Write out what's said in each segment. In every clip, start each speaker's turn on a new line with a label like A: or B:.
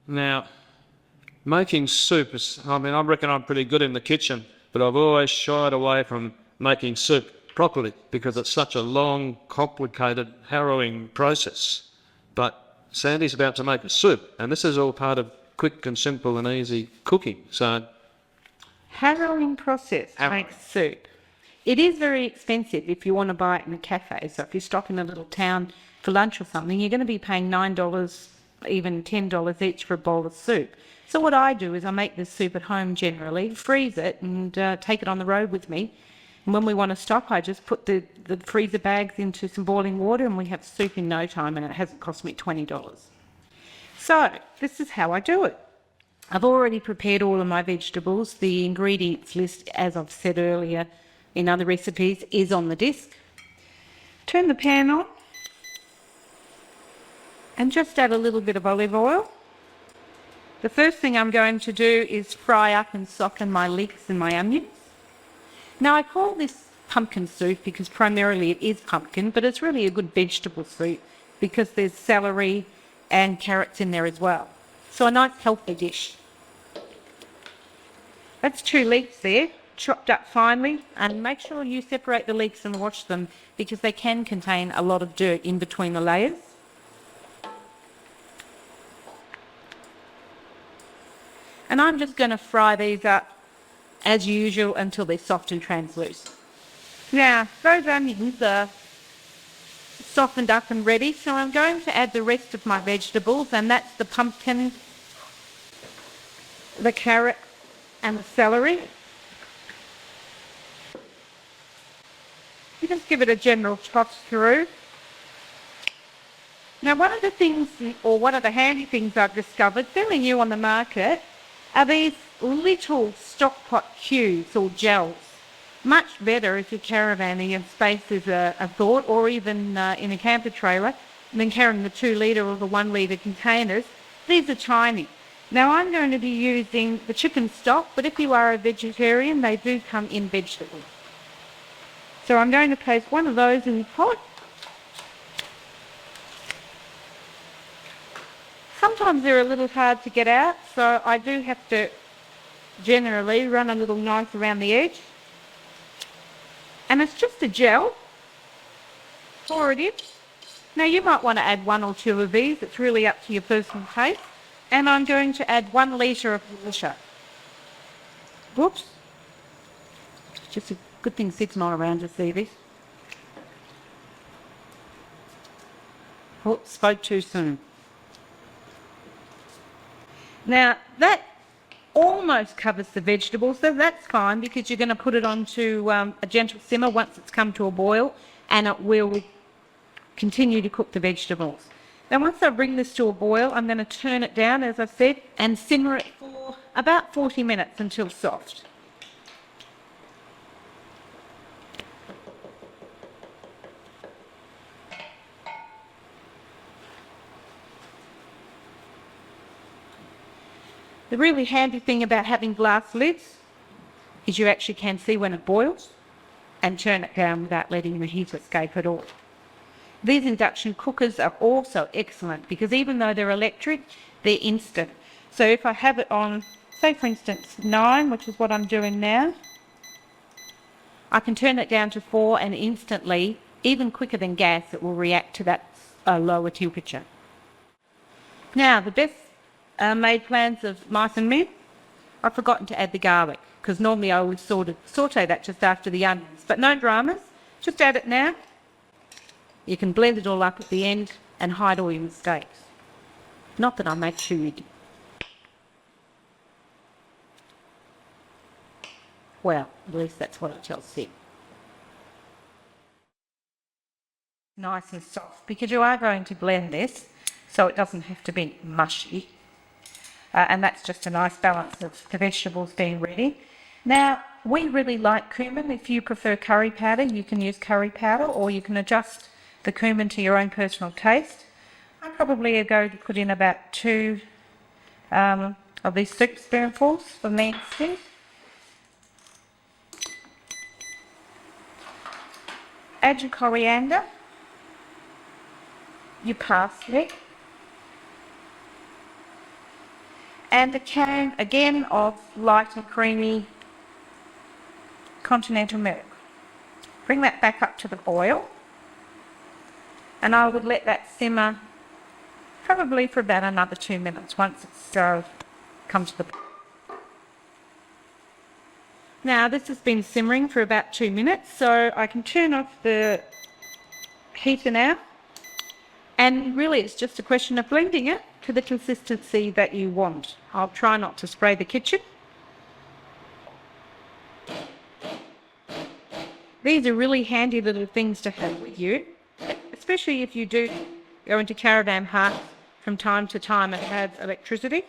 A: Now, making soup is, I mean, I reckon I'm pretty good in the kitchen, but I've always shied away from making soup properly because it's such a long, complicated, harrowing process. But Sandie's about to make a soup, and this is all part of quick and simple and easy cooking. So,
B: Harrowing process to make soup. It is very expensive if you want to buy it in a cafe. So if you stop in a little town for lunch or something, you're going to be paying $9, even $10 each for a bowl of soup. So what I do is I make this soup at home generally, freeze it and take it on the road with me. And when we want to stop, I just put the freezer bags into some boiling water and we have soup in no time, and it hasn't cost me $20. So this is how I do it. I've already prepared all of my vegetables. The ingredients list, as I've said earlier in other recipes, is on the disc. Turn the pan on and just add a little bit of olive oil. The first thing I'm going to do is fry up and soften my leeks and my onions. Now I call this pumpkin soup because primarily it is pumpkin, but it's really a good vegetable soup because there's celery and carrots in there as well. So a nice healthy dish. That's 2 leeks there, chopped up finely, and make sure you separate the leeks and wash them because they can contain a lot of dirt in between the layers. And I'm just going to fry these up as usual until they're soft and translucent. Now, those onions are softened up and ready, so I'm going to add the rest of my vegetables, and that's the pumpkin, the carrot and the celery. You just give it a general toss through. Now one of the things, or one of the handy things I've discovered, fairly new on the market, are these little stockpot cubes or gels. Much better if you're caravanning and space is a thought, or even in a camper trailer, than carrying the 2 litre or the 1 litre containers. These are tiny. Now I'm going to be using the chicken stock, but if you are a vegetarian, they do come in vegetables. So I'm going to place one of those in the pot. Sometimes they're a little hard to get out, so I do have to generally run a little knife around the edge. And it's just a gel. Pour it in. Now you might want to add 1 or 2 of these. It's really up to your personal taste. And I'm going to add 1 litre of water. Whoops. Just a good thing Sid's not around to see this. Oh, spoke too soon. Now that almost covers the vegetables, so that's fine because you're going to put it onto a gentle simmer once it's come to a boil, and it will continue to cook the vegetables. Now once I bring this to a boil, I'm going to turn it down, as I said, and simmer it for about 40 minutes until soft. The really handy thing about having glass lids is you actually can see when it boils and turn it down without letting the heat escape at all. These induction cookers are also excellent because even though they're electric, they're instant. So if I have it on, say for instance 9, which is what I'm doing now, I can turn it down to 4 and instantly, even quicker than gas, it will react to that lower temperature. Now the best made plans of mice and men, I've forgotten to add the garlic because normally I always saute that just after the onions, but no dramas, just add it now. You can blend it all up at the end and hide all your mistakes. Not that I make sure you do. Well, at least that's what it tells Sid. Nice and soft because you are going to blend this so it doesn't have to be mushy. And that's just a nice balance of the vegetables being ready. Now, we really like cumin. If you prefer curry powder, you can use curry powder, or you can adjust the cumin to your own personal taste. I probably are going to put in about 2 of these soup spoonfuls for me instead. Add your coriander, your parsley, and a can again of light and creamy continental milk. Bring that back up to the boil, and I would let that simmer probably for about another 2 minutes once it's come to the. Now this has been simmering for about 2 minutes, so I can turn off the heater now, and really it's just a question of blending it to the consistency that you want. I'll try not to spray the kitchen. These are really handy little things to have with you, especially if you do go into caravan parks from time to time and have electricity.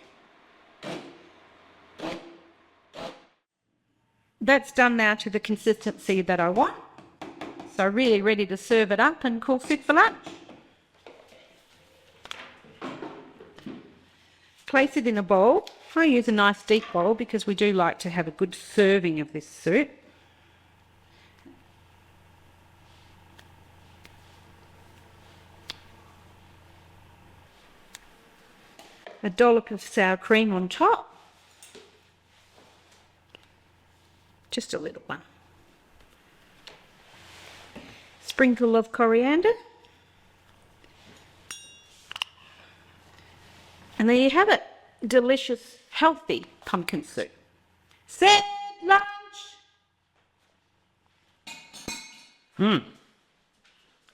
B: That's done now to the consistency that I want. So really ready to serve it up and cook fit for lunch. Place it in a bowl. I use a nice deep bowl because we do like to have a good serving of this soup. A dollop of sour cream on top. Just a little one. Sprinkle of coriander. And there you have it. Delicious, healthy pumpkin soup. Set lunch!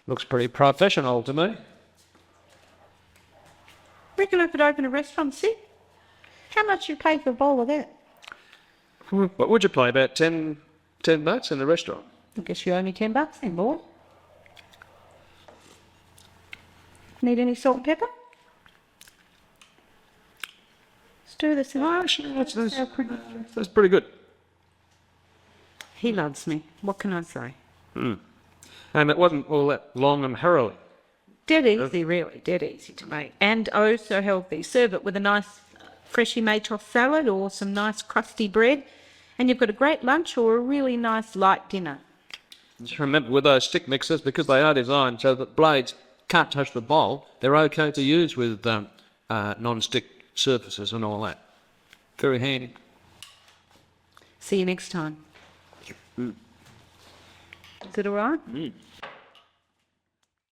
A: Looks pretty professional to me.
B: Reckon I could open a restaurant, see? How much you pay for a bowl of that?
A: What would you pay? About 10 bucks in the restaurant?
B: I guess you owe me $10 then, boy. Need any salt and pepper? Stir this in.
A: Oh, actually, that's pretty good.
B: He loves me. What can I say?
A: And it wasn't all that long and harrowing.
B: Dead easy, really. Dead easy to make. And oh, so healthy. Serve it with a nice freshly made tossed salad or some nice crusty bread. And you've got a great lunch or a really nice light dinner.
A: Just remember with those stick mixers, because they are designed so that blades can't touch the bowl, they're okay to use with non-stick surfaces and all that. Very handy.
B: See you next time. Is it all right?